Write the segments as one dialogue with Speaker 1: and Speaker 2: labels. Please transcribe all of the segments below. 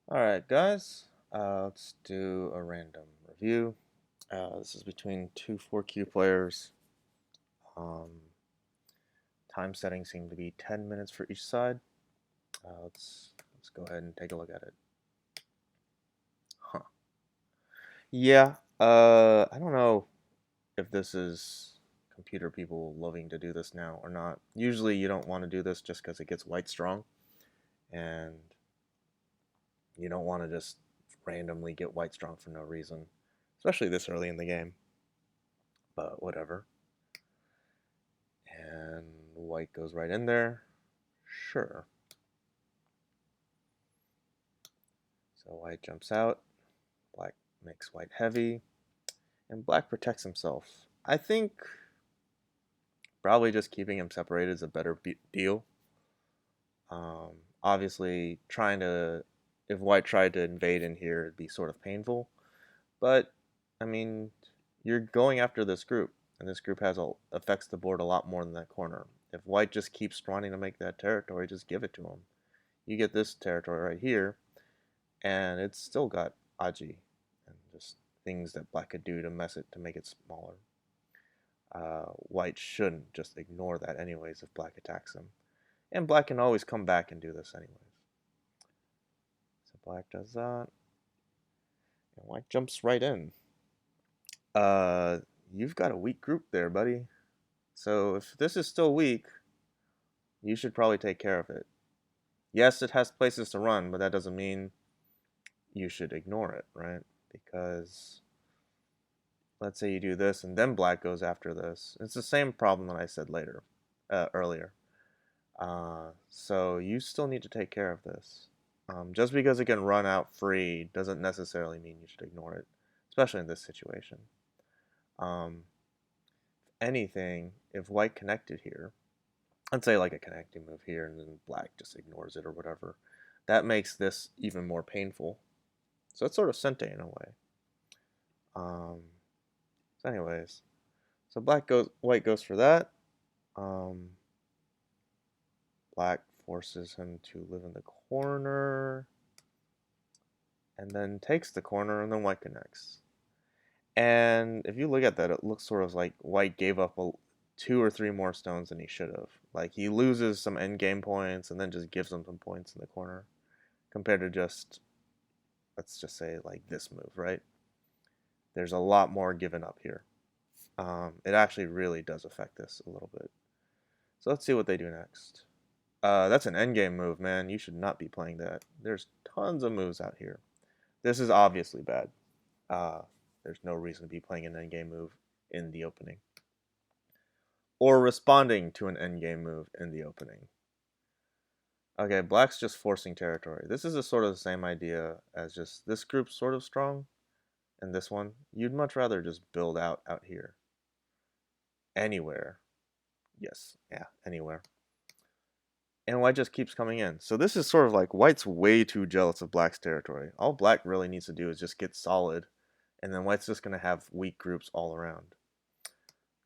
Speaker 1: Alright, guys, let's do a random review. This is between two 4Q players. Um, Time settings seem to be 10 minutes for each side. Let's go ahead and take a look at it. Huh. Yeah, I don't know if this is computer people loving to do this now or not. Usually you don't want to do this just because it gets white strong, and you don't want to just randomly get white strong for no reason, especially this early in the game. But whatever. And white goes right in there. Sure. So white jumps out. Black makes white heavy. And black protects himself. I think probably just keeping him separated is a better deal. Um, Obviously, if white tried to invade in here, it'd be sort of painful. But, I mean, you're going after this group. And this group affects the board a lot more than that corner. If white just keeps wanting to make that territory, just give it to him. You get this territory right here, and it's still got Aji and just things that black could do to mess it to make it smaller. White shouldn't just ignore that anyways if black attacks him. And black can always come back and do this anyways. So black does that. And white jumps right in. Uh, you've got a weak group there, buddy. So if this is still weak, you should probably take care of it. Yes, it has places to run, but that doesn't mean you should ignore it, right? Because let's say you do this and then black goes after this. It's the same problem that I said earlier. So you still need to take care of this. Just because it can run out free doesn't necessarily mean you should ignore it, especially in this situation. Um, Anything, if white connected here, let's say like a connecting move here and then black just ignores it or whatever, that makes this even more painful. So it's sort of Sente in a way. Um, so anyways, so white goes for that. Um, Black forces him to live in the corner, and then takes the corner, and then white connects. And if you look at that, it looks sort of like white gave up two or three more stones than he should have. Like he loses some end game points, and then just gives him some points in the corner, compared to just, let's just say, like this move, right? There's a lot more given up here. It actually really does affect this a little bit. So let's see what they do next. That's an endgame move, man. You should not be playing that. There's tons of moves out here. This is obviously bad. Uh, there's no reason to be playing an endgame move in the opening. Or responding to an endgame move in the opening. Okay, black's just forcing territory. This is a sort of the same idea as just this group's sort of strong, and this one. You'd much rather just build out here. Anywhere. Yes, yeah, anywhere. And white just keeps coming in. So this is sort of like white's way too jealous of black's territory. All black really needs to do is just get solid, and then white's just going to have weak groups all around.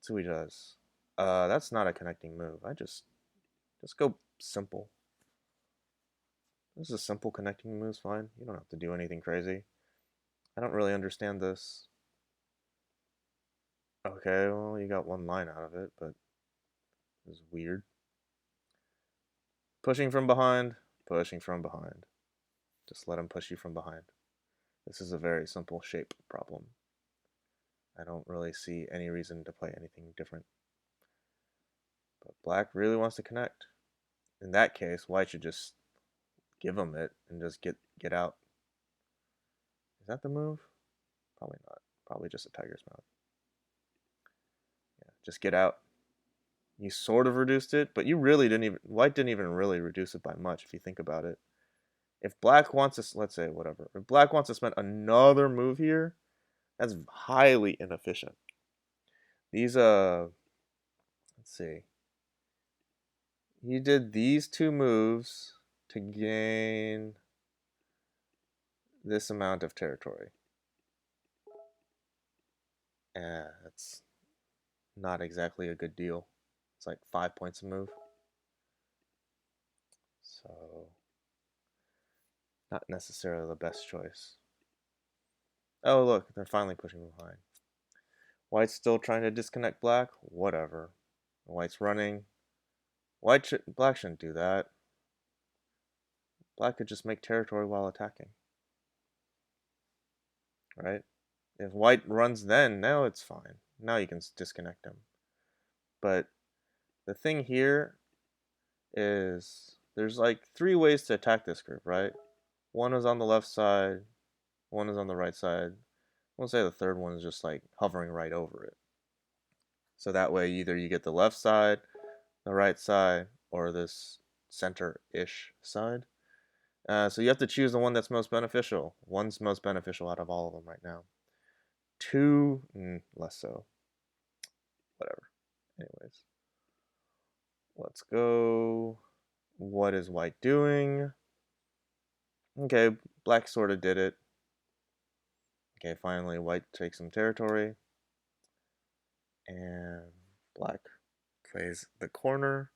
Speaker 1: So he does. That's not a connecting move. Just go simple. This is a simple connecting move's fine. You don't have to do anything crazy. I don't really understand this. Okay, well, you got one line out of it, but it's weird. Pushing from behind, pushing from behind. Just let him push you from behind. This is a very simple shape problem. I don't really see any reason to play anything different. But black really wants to connect. In that case, white should just give him it and just get out. Is that the move? Probably not. Probably just a tiger's mouth. Yeah, just get out. You sort of reduced it, but you really didn't even. White didn't even really reduce it by much if you think about it. If black wants to, let's say whatever. If black wants to spend another move here, that's highly inefficient. These let's see. He did these two moves to gain this amount of territory. It's not exactly a good deal. It's like 5 points a move. So Not necessarily the best choice. Oh, look, they're finally pushing behind. White's still trying to disconnect black? Whatever. White's running. Black shouldn't do that. Black could just make territory while attacking. Right? If white runs then, now it's fine. Now you can disconnect him. But the thing here is there's like 3 ways to attack this group, right? One is on the left side, one is on the right side. We'll say the third one is just like hovering right over it. So that way either you get the left side, the right side, or this center-ish side. So you have to choose the one that's most beneficial. One's most beneficial out of all of them right now. 2, less so. Whatever. Anyways. Let's go. What is white doing? Okay, black sort of did it. Okay, finally white takes some territory. And black plays the corner.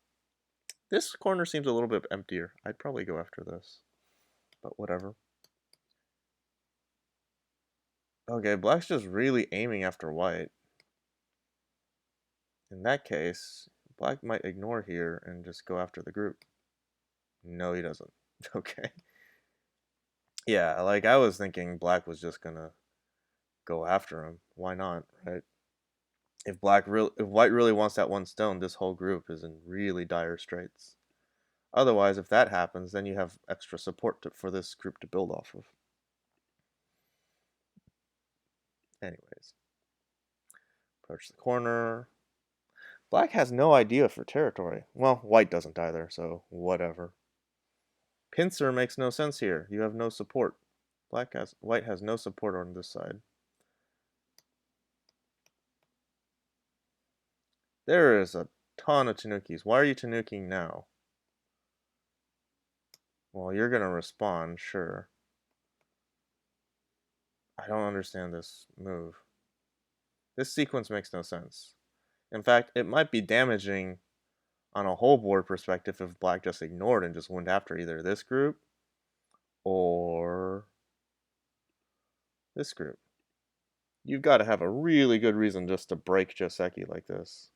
Speaker 1: This corner seems a little bit emptier. I'd probably go after this. But whatever. Okay, black's just really aiming after white. In that case, black might ignore here and just go after the group. No, he doesn't. Okay. Yeah, like I was thinking black was just gonna go after him. Why not, right? If white really wants that one stone, this whole group is in really dire straits. Otherwise, if that happens, then you have extra support for this group to build off of. Anyways, approach the corner. Black has no idea for territory. Well, white doesn't either, so whatever. Pincer makes no sense here. You have no support. White has no support on this side. There is a ton of Tanukis. Why are you Tanuking now? Well, you're gonna respond, sure. I don't understand this move. This sequence makes no sense. In fact, it might be damaging on a whole board perspective if black just ignored and just went after either this group or this group. You've got to have a really good reason just to break Joseki like this.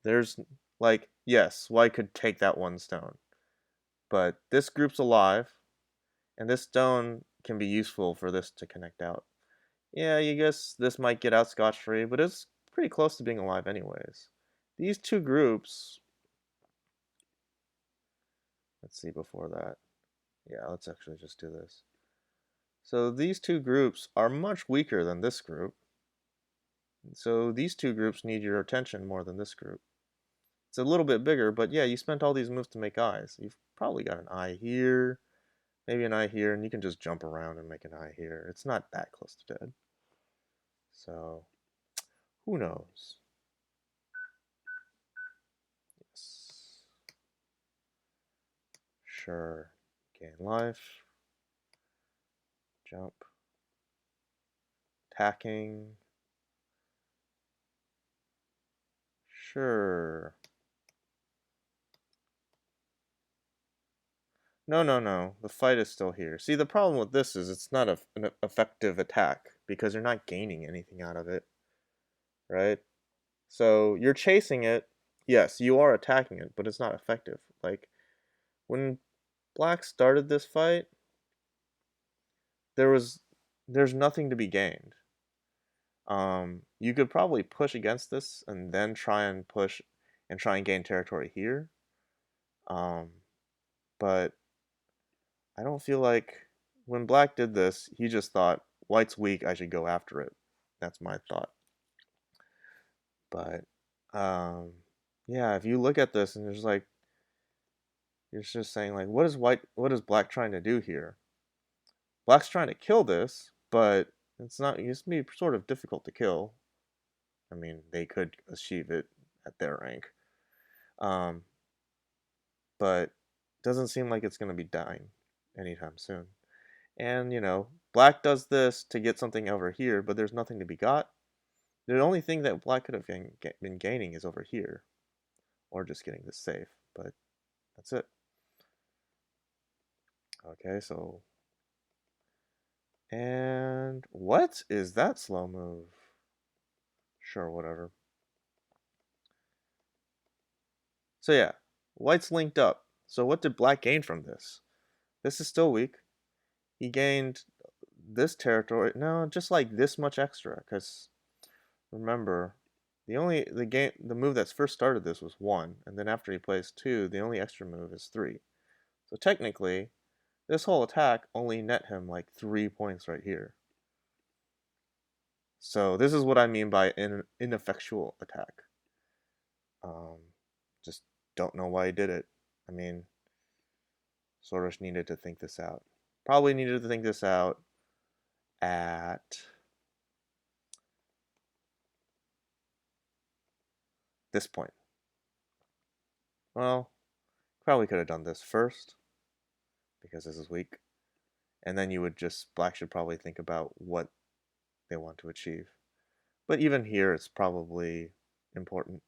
Speaker 1: There's, like, yes, white could take that one stone. But this group's alive, and this stone can be useful for this to connect out. Yeah, you guess this might get out scotch-free, but it's pretty close to being alive anyways. These two groups... Let's see before that. Yeah, let's actually just do this. So these two groups are much weaker than this group. So these two groups need your attention more than this group. It's a little bit bigger, but yeah, you spent all these moves to make eyes. You've probably got an eye here, maybe an eye here, and you can just jump around and make an eye here. It's not that close to dead. So, who knows? Yes. Sure. Gain life. Jump. Attacking. Sure. No, no, no. The fight is still here. See, the problem with this is it's not an effective attack because you're not gaining anything out of it, right? So you're chasing it. Yes, you are attacking it, but it's not effective. Like, when black started this fight, there's nothing to be gained. You could probably push against this and then try and push and try and gain territory here. But I don't feel like when black did this, he just thought, white's weak, I should go after it. That's my thought. But, yeah, if you look at this and there's like, you're just saying like, what is black trying to do here? Black's trying to kill this, but it's going to be sort of difficult to kill. I mean, they could achieve it at their rank. But doesn't seem like it's going to be dying anytime soon. And, black does this to get something over here, but there's nothing to be got. The only thing that black could have been gaining is over here. Or just getting this safe, but that's it. Okay, so... And what is that slow move? Sure, whatever. So yeah, white's linked up. So what did black gain from this? This is still weak. He gained this territory. No, just like this much extra. Because remember, the move that's first started this was 1, and then after he plays 2, the only extra move is 3. So technically, this whole attack only net him like 3 points right here. So this is what I mean by an ineffectual attack. Um, just don't know why he did it. I mean, Soros needed to think this out. Probably needed to think this out at this point. Well, probably could have done this first because this is weak. And then black should probably think about what they want to achieve. But even here, it's probably important.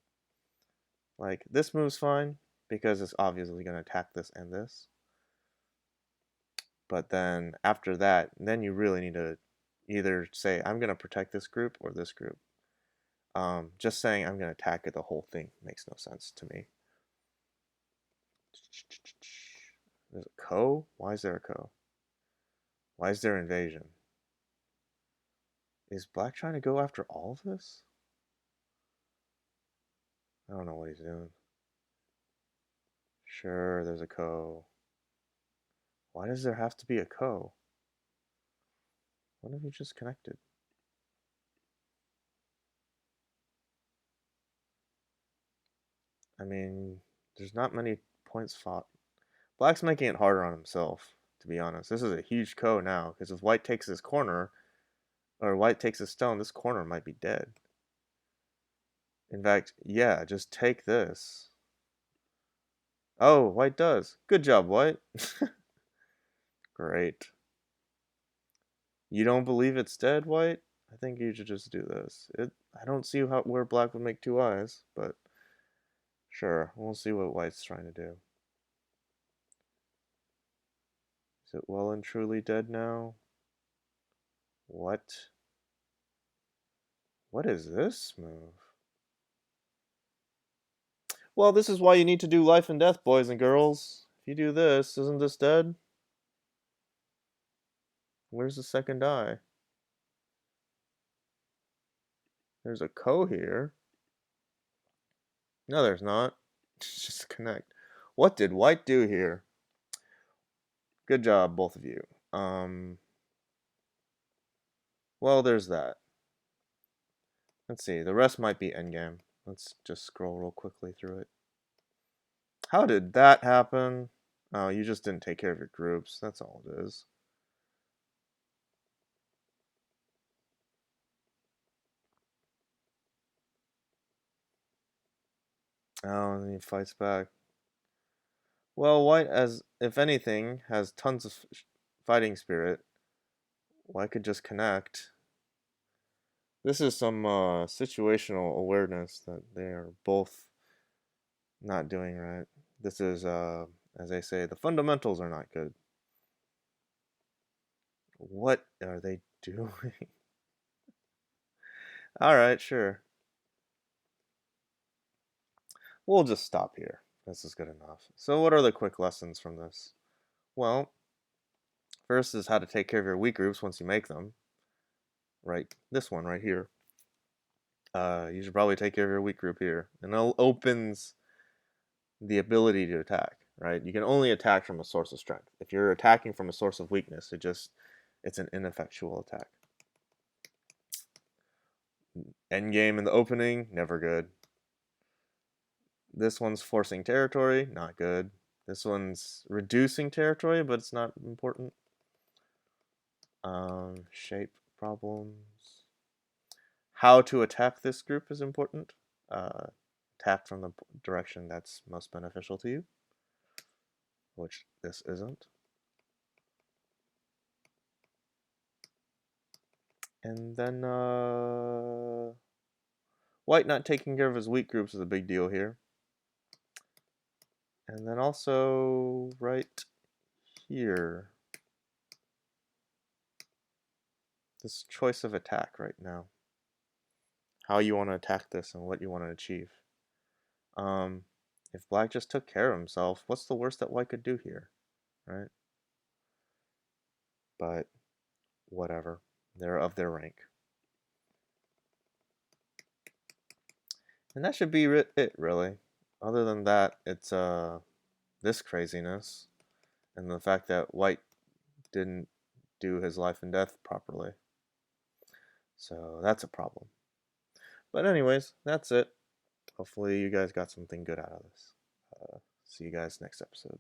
Speaker 1: Like, this move's fine because it's obviously going to attack this and this. But then after that, then you really need to either say, I'm going to protect this group or this group. Just saying I'm going to attack it, the whole thing makes no sense to me. There's a Ko? Why is there a Ko? Why is there invasion? Is black trying to go after all of this? I don't know what he's doing. Sure, there's a Ko. Why does there have to be a Ko? What if you just connected? I mean, there's not many points fought. Black's making it harder on himself, to be honest. This is a huge Ko now, because if white takes this corner, or white takes a stone, this corner might be dead. In fact, yeah, just take this. Oh, white does. Good job, white. Great. You don't believe it's dead, white? I think you should just do this. I don't see where black would make 2 eyes, but sure, we'll see what white's trying to do. Is it well and truly dead now? What? What is this move? Well, this is why you need to do life and death, boys and girls. If you do this, isn't this dead? Where's the second eye? There's a Ko here. No, there's not. It's just a connect. What did white do here? Good job, both of you. Well, there's that. Let's see. The rest might be endgame. Let's just scroll real quickly through it. How did that happen? Oh, you just didn't take care of your groups. That's all it is. Oh, and then he fights back. Well, white, as if anything, has tons of fighting spirit. White could just connect. This is some situational awareness that they are both not doing right. This is, as they say, the fundamentals are not good. What are they doing? Alright, sure. We'll just stop here. This is good enough. So what are the quick lessons from this? Well, first is how to take care of your weak groups once you make them. Right, this one right here. You should probably take care of your weak group here. And it opens the ability to attack, right? You can only attack from a source of strength. If you're attacking from a source of weakness, it's an ineffectual attack. Endgame in the opening, never good. This one's forcing territory, not good. This one's reducing territory, but it's not important. Shape problems. How to attack this group is important. Attack from the direction that's most beneficial to you, which this isn't. And then white not taking care of his weak groups is a big deal here. And then also right here. This choice of attack right now. How you want to attack this and what you want to achieve. If black just took care of himself, what's the worst that white could do here, right? But whatever. They're of their rank. And that should be it, really. Other than that, it's this craziness and the fact that white didn't do his life and death properly. So that's a problem. But anyways, that's it. Hopefully you guys got something good out of this. See you guys next episode.